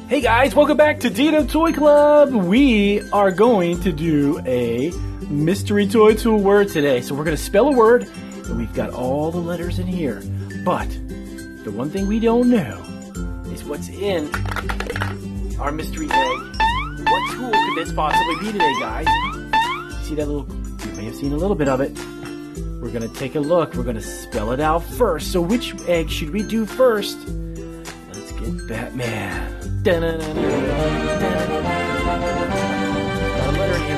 Hey guys, welcome back to Dino Toy Club. We are going to do a mystery toy tool word today. So we're going to spell a word, and we've got all the letters in here. But the one thing we don't know is what's in our mystery egg. What tool could this possibly be today, guys? See that little, you may have seen a little bit of it. We're going to take a look. We're going to spell it out first. So which egg should we do first? Let's get Batman. Got a letter here. Let's see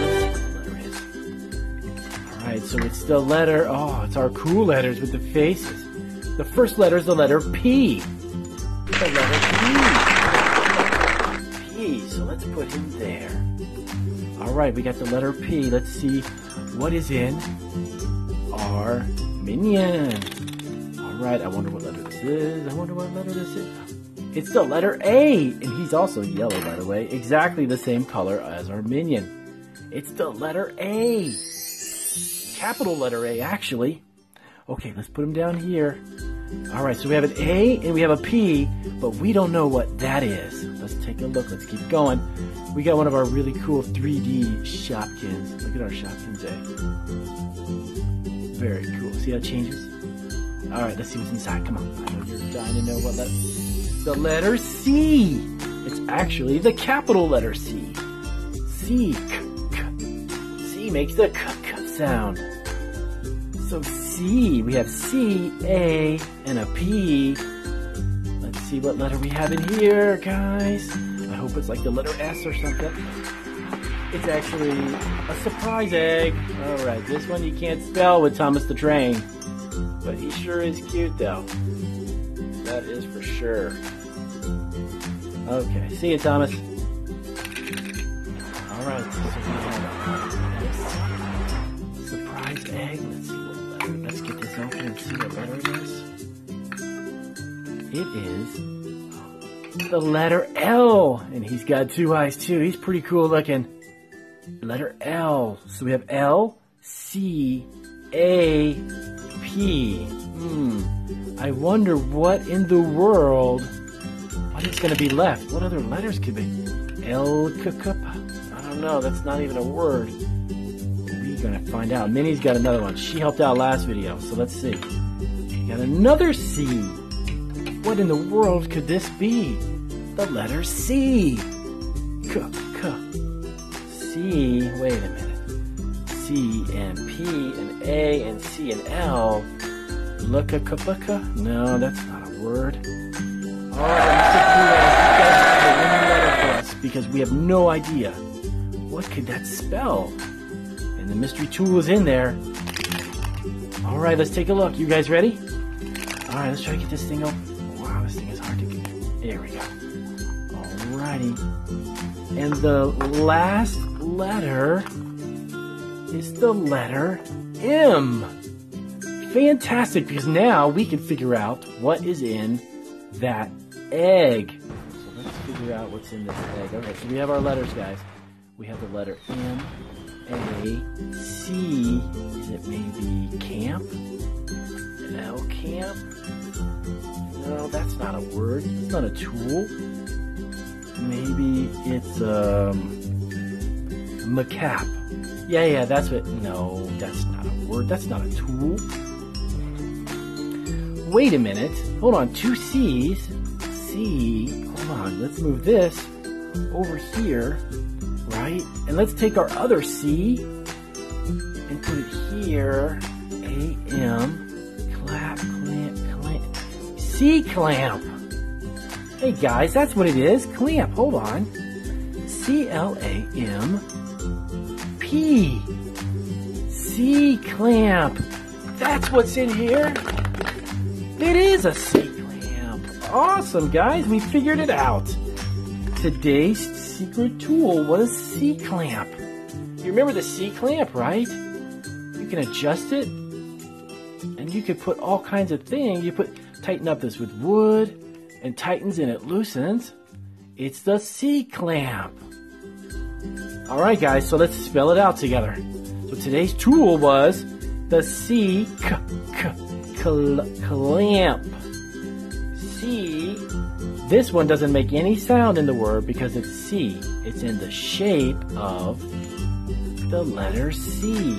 what the letter is. Alright, so it's the letter, it's our cool letters with the faces. The first letter is the letter P. The letter P. P, so let's put him there. Alright, we got the letter P. Let's see what is in our minion. Alright, I wonder what letter this is. It's the letter A, and he's also yellow, by the way. Exactly the same color as our minion. It's the letter A. Capital letter A, actually. Okay, let's put him down here. Alright, so we have an A and we have a P, but we don't know what that is. Let's take a look. Let's keep going. We got one of our really cool 3D Shopkins. Look at our Shopkins A. Very cool. See how it changes? Alright, let's see what's inside. Come on. I know you're dying to know what letter. The letter C. It's actually the capital letter C. C. C makes the k sound. So C, we have C, A, and a P. Let's see what letter we have in here, guys. I hope it's like the letter S or something. It's actually a surprise egg. Alright, this one you can't spell with Thomas the Train. But he sure is cute, though. That is for sure. Okay, see you, Thomas. Alright, so we have a surprise egg. Let's see what letter. Let's get this open and see what letter it is. It is the letter L. And he's got two eyes, too. He's pretty cool looking. Letter L. So we have L, C, A, P. I wonder what in the world, what is going to be left? What other letters could be? L, I don't know. That's not even a word. We're going to find out. Minnie's got another one. She helped out last video, so let's see. We got another C. What in the world could this be? The letter C. C. Wait a minute. C and P and A and C and L. No, that's not a word. Alright, for us because we have no idea. What could that spell? And the mystery tool is in there. Alright, let's take a look. You guys ready? Alright, let's try to get this thing open. Wow, this thing is hard to get. There we go. Alrighty. And the last letter is the letter M. Fantastic, because now we can figure out what is in that egg. So let's figure out what's in this egg. Okay, so we have our letters, guys. We have the letter M, A, C. Is it maybe camp? L, camp? No, that's not a word. It's not a tool. Maybe it's macap. Yeah, that's what. No, that's not a word. That's not a tool. Wait a minute. Hold on. Two C's. C. Hold on. Let's move this over here. Right? And let's take our other C and put it here. A-M. Clamp. C-clamp. Hey guys, that's what it is. Clamp. Hold on. C-L-A-M-P. C-clamp. That's what's in here. It is a C-clamp. Awesome, guys. We figured it out. Today's secret tool was C-clamp. You remember the C-clamp, right? You can adjust it, and you could put all kinds of things. You tighten up this with wood, and tightens and it loosens. It's the C-clamp. All right, guys. So let's spell it out together. So today's tool was the C-clamp. C This one doesn't make any sound in the word because it's C. It's in the shape of the letter C.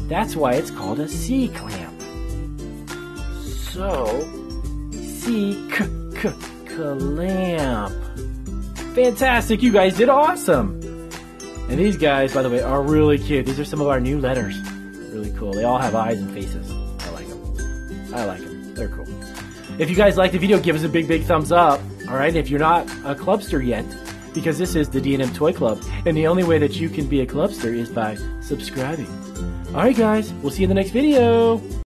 That's why it's called a C clamp. So, clamp. Fantastic, you guys did awesome. And these guys, by the way, are really cute. These are some of our new letters. Really cool. They all have eyes and faces. I like them. I like them. They're cool. If you guys liked the video, give us a big thumbs up. Alright, if you're not a clubster yet, because this is the D&M Toy Club, and the only way that you can be a clubster is by subscribing. Alright guys, we'll see you in the next video.